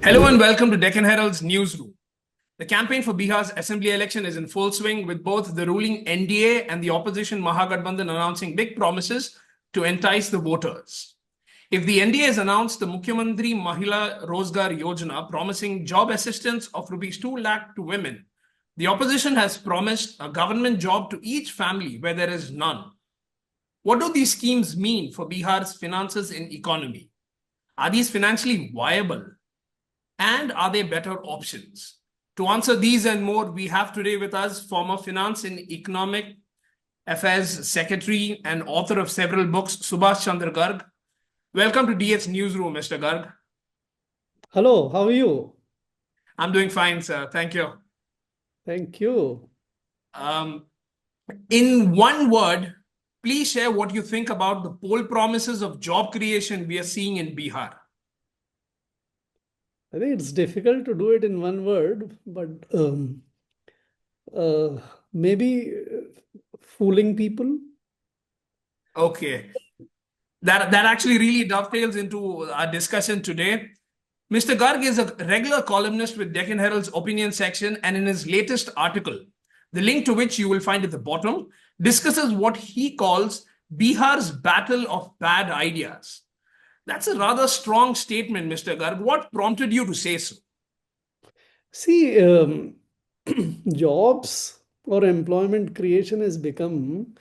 Hello and welcome to Deccan Herald's Newsroom. The campaign for Bihar's assembly election is in full swing, with both the ruling NDA and the opposition Mahagathbandhan announcing big promises to entice the voters. If the NDA has announced the Mukhyamantri Mahila Rozgar Yojana, promising job assistance of rupees 2 lakh to women, the opposition has promised a government job to each family where there is none. What do these schemes mean for Bihar's finances and economy? Are these financially viable? And are there better options? To answer these and more, we have today with us former Finance and Economic Affairs Secretary and author of several books, Subhash Chand Garg. Welcome to DH Newsroom, Mr. Garg. Hello, how are you? I'm doing fine, sir. Thank you. Thank you. In one word, please share what you think about the poll promises of job creation we are seeing in Bihar. I think it's difficult to do it in one word, but maybe fooling people. Okay. That actually really dovetails into our discussion today. Mr. Garg is a regular columnist with Deccan Herald's opinion section, and in his latest article, the link to which you will find at the bottom, discusses what he calls Bihar's battle of bad ideas. That's a rather strong statement, Mr. Garg. What prompted you to say so? See, jobs or employment creation has become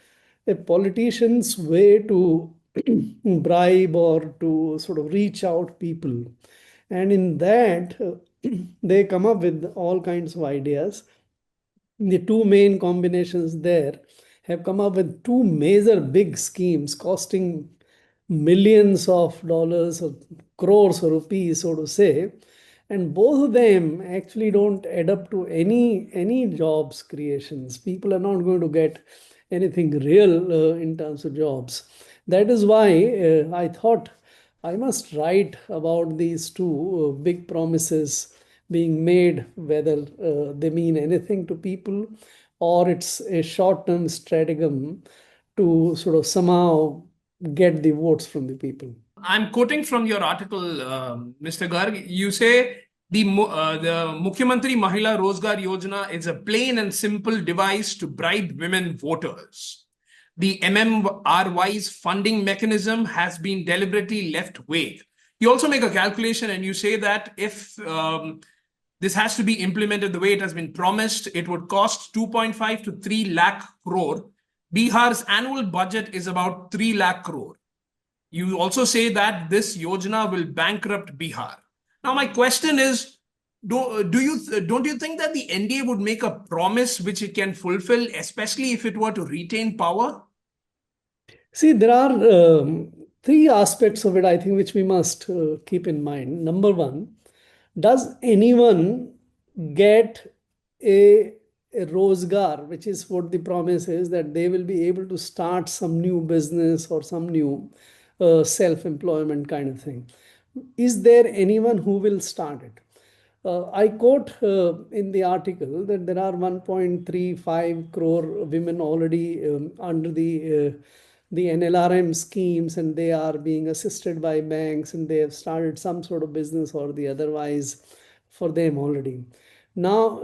a politician's way to bribe or to sort of reach out people. And in that, they come up with all kinds of ideas. The two main combinations there have come up with two major big schemes costing millions of dollars or crores of rupees, so to say, and both of them actually don't add up to any jobs creations. People are not going to get anything real in terms of jobs. That is why I thought I must write about these two big promises being made, whether they mean anything to people or it's a short-term stratagem to sort of somehow get the votes from the people. I'm quoting from your article, Mr. Garg. You say the Mukhyamantri Mahila Rozgar Yojana is a plain and simple device to bribe women voters. The MMRY's funding mechanism has been deliberately left vague. You also make a calculation and you say that if this has to be implemented the way it has been promised, it would cost 2.5 to 3 lakh crore. Bihar's annual budget is about 3 lakh crore. You also say that this Yojana will bankrupt Bihar. Now, my question is, don't you think that the NDA would make a promise which it can fulfill, especially if it were to retain power? See, there are three aspects of it, I think, which we must keep in mind. Number one, does anyone get a rozgar, which is what the promise is, that they will be able to start some new business or some new self-employment kind of thing? Is there anyone who will start it? I quote in the article that there are 1.35 crore women already under the NLRM schemes, and they are being assisted by banks, and they have started some sort of business or the otherwise for them already. Now,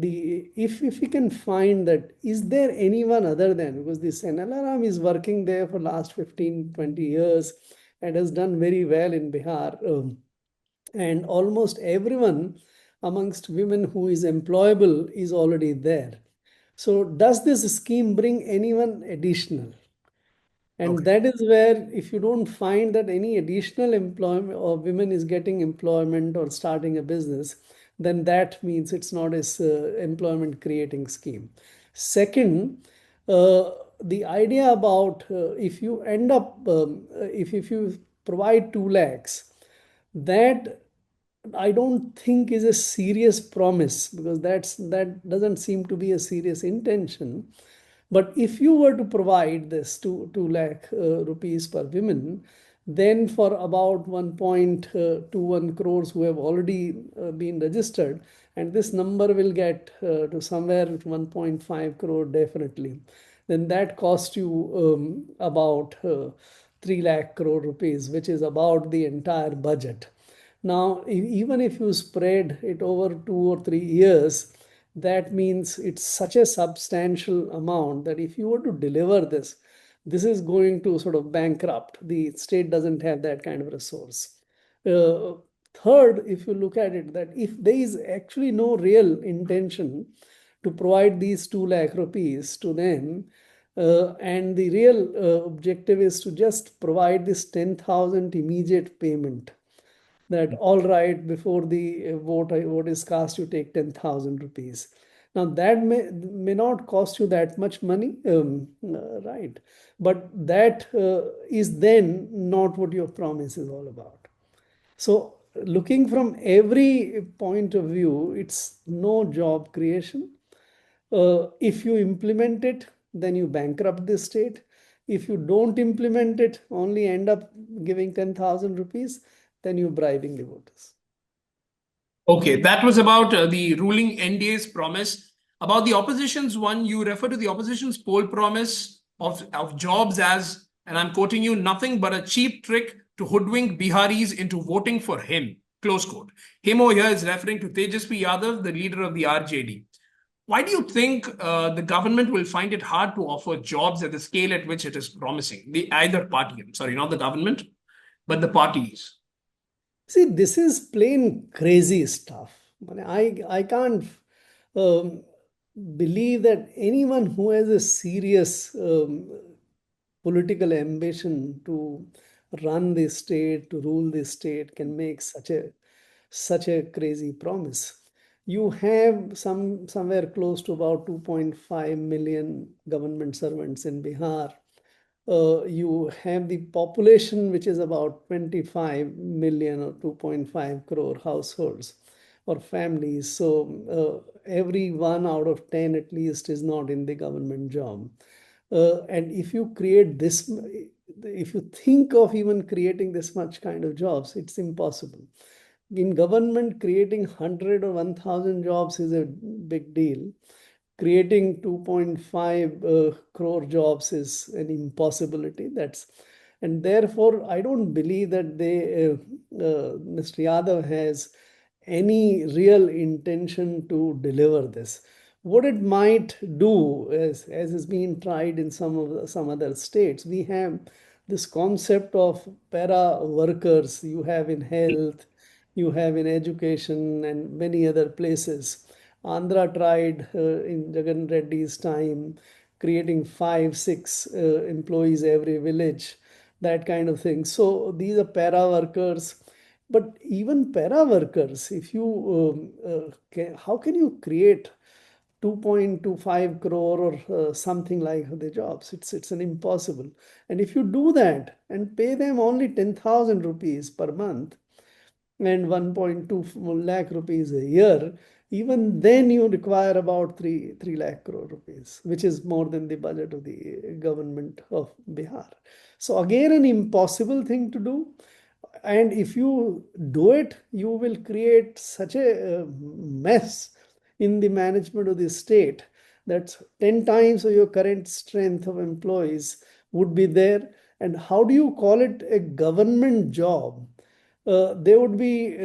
if we can find that, is there anyone other than, because this NLRM is working there for last 15, 20 years and has done very well in Bihar, and almost everyone amongst women who is employable is already there. So does this scheme bring anyone additional? And that is where, if you don't find that any additional employment or women is getting employment or starting a business, then that means it's not as employment creating scheme. Second, the idea about if you end up, if you provide 2 lakhs, that I don't think is a serious promise, because that doesn't seem to be a serious intention. But if you were to provide this 2 lakh rupees per women, then for about 1.21 crores who have already been registered, and this number will get to somewhere 1.5 crore definitely, then that costs you about 3 lakh crore rupees, which is about the entire budget. Now, even if you spread it over 2 or 3 years, that means it's such a substantial amount that if you were to deliver this, this is going to sort of bankrupt. The state doesn't have that kind of resource. Uh, Third, if you look at it, that if there is actually no real intention to provide these 2 lakh rupees to them, and the real objective is to just provide this 10,000 immediate payment, that all right, before the vote is cast, you take 10,000 rupees. Now that may not cost you that much money, right? But that is then not what your promise is all about. So looking from every point of view, it's no job creation. If you implement it, then you bankrupt the state. If you don't implement it, only end up giving 10,000 rupees, then you're bribing the voters. Okay, that was about the ruling NDA's promise. About the opposition's one, you refer to the opposition's poll promise of jobs as, and I'm quoting you, nothing but a cheap trick to hoodwink Biharis into voting for him. Close quote. Him over here is referring to Tejashwi Yadav, the leader of the RJD. Why do you think the government will find it hard to offer jobs at the scale at which it is promising? Either party, I'm sorry, not the government, but the parties. See, this is plain crazy stuff. I can't um, believe that anyone who has a serious political ambition to run the state, to rule the state, can make such a crazy promise. You have somewhere close to about 2.5 million government servants in Bihar. You have the population, which is about 25 million or 2.5 crore households or families. So every 1 out of 10 at least is not in the government job. And if you create this, if you think of even creating this much kind of jobs, it's impossible. In government, creating 100 or 1,000 jobs is a big deal. Creating 2.5 crore jobs is an impossibility. And therefore, I don't believe that Mr. Yadav has any real intention to deliver this. What it might do, as is being tried in some other states, we have this concept of para workers. You have in health, you have in education, and many other places. Andhra tried in Jagan Reddy's time, creating 5, 6 employees every village, that kind of thing. So these are para workers. But even para workers, if you how can you create 2.25 crore or something like the jobs? It's an impossible. And if you do that and pay them only 10,000 rupees per month, and 1.2 lakh rupees a year, even then you require about 3 lakh crore rupees, which is more than the budget of the government of Bihar. So again, an impossible thing to do. And if you do it, you will create such a mess in the management of the state that 10 times of your current strength of employees would be there. And how do you call it a government job? There would be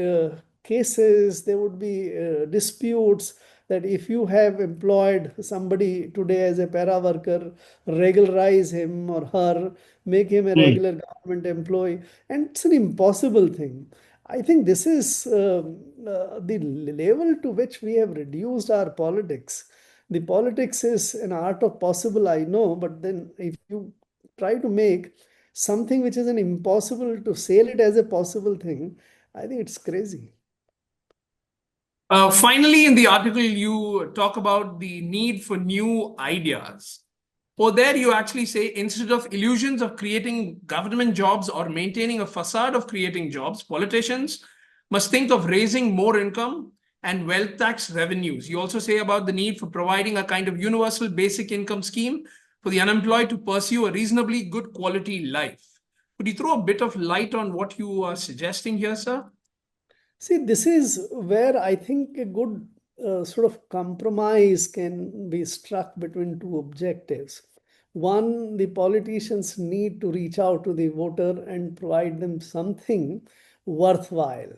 cases, there would be disputes, that if you have employed somebody today as a para worker, regularize him or her, make him a regular government employee, and it's an impossible thing. I think this is the level to which we have reduced our politics. The politics is an art of possible, I know, but then if you try to make something which is an impossible to sell it as a possible thing, I think it's crazy. Finally, in the article, you talk about the need for new ideas. Or there you actually say, instead of illusions of creating government jobs or maintaining a facade of creating jobs, politicians must think of raising more income and wealth tax revenues. You also say about the need for providing a kind of universal basic income scheme for the unemployed to pursue a reasonably good quality life. Could you throw a bit of light on what you are suggesting here, sir? See, this is where I think a good sort of compromise can be struck between two objectives. One, the politicians need to reach out to the voter and provide them something worthwhile.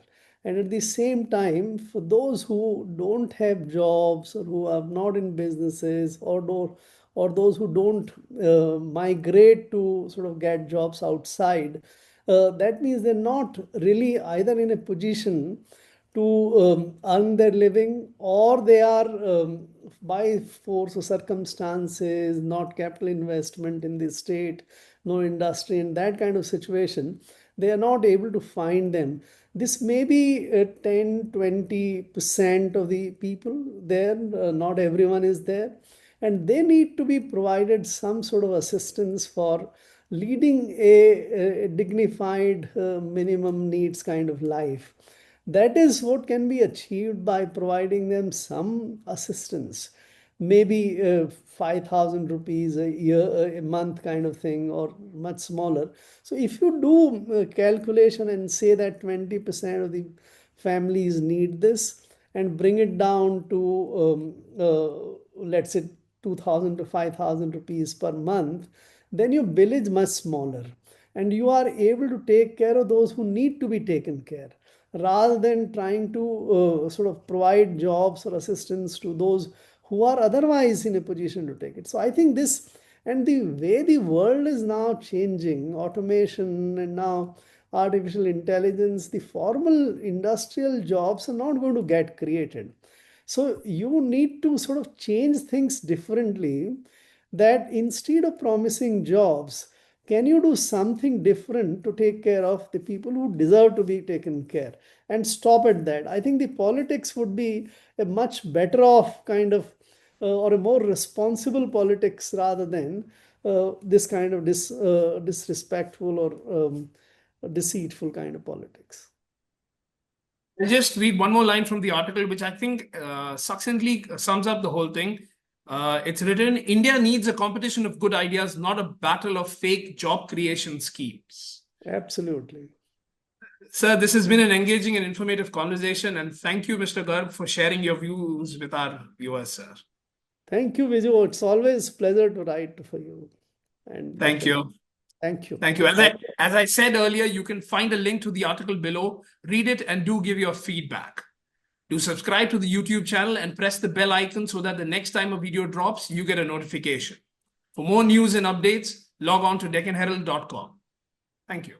And at the same time, for those who don't have jobs or who are not in businesses or those who don't migrate to sort of get jobs outside, that means they're not really either in a position to earn their living, or they are by force of circumstances, not capital investment in the state, no industry, in that kind of situation, they are not able to find them. This may be 10-20% of the people there, not everyone is there, and they need to be provided some sort of assistance for leading a dignified minimum needs kind of life. That is what can be achieved by providing them some assistance, maybe 5,000 rupees a year, a month kind of thing, or much smaller. So if you do calculation and say that 20% of the families need this, and bring it down to let's say 2,000 to 5,000 rupees per month, then your bill is much smaller, and you are able to take care of those who need to be taken care, rather than trying to sort of provide jobs or assistance to those who are otherwise in a position to take it. So I think this, and the way the world is now changing, automation and now artificial intelligence, the formal industrial jobs are not going to get created. So you need to sort of change things differently, that instead of promising jobs, can you do something different to take care of the people who deserve to be taken care, and stop at that? I think the politics would be a much better off kind of or a more responsible politics, rather than this kind of disrespectful or deceitful kind of politics. I'll just read one more line from the article, which I think succinctly sums up the whole thing. It's written, India needs a competition of good ideas, not a battle of fake job creation schemes. Absolutely. Sir, this has been an engaging and informative conversation, and thank you, Mr. Garg, for sharing your views with our viewers, sir. Thank you, Viju. It's always a pleasure to write for you. And thank you. Thank you. Thank you. As I said earlier, you can find a link to the article below. Read it and do give your feedback. Do subscribe to the YouTube channel and press the bell icon so that the next time a video drops, you get a notification. For more news and updates, log on to DeccanHerald.com. Thank you.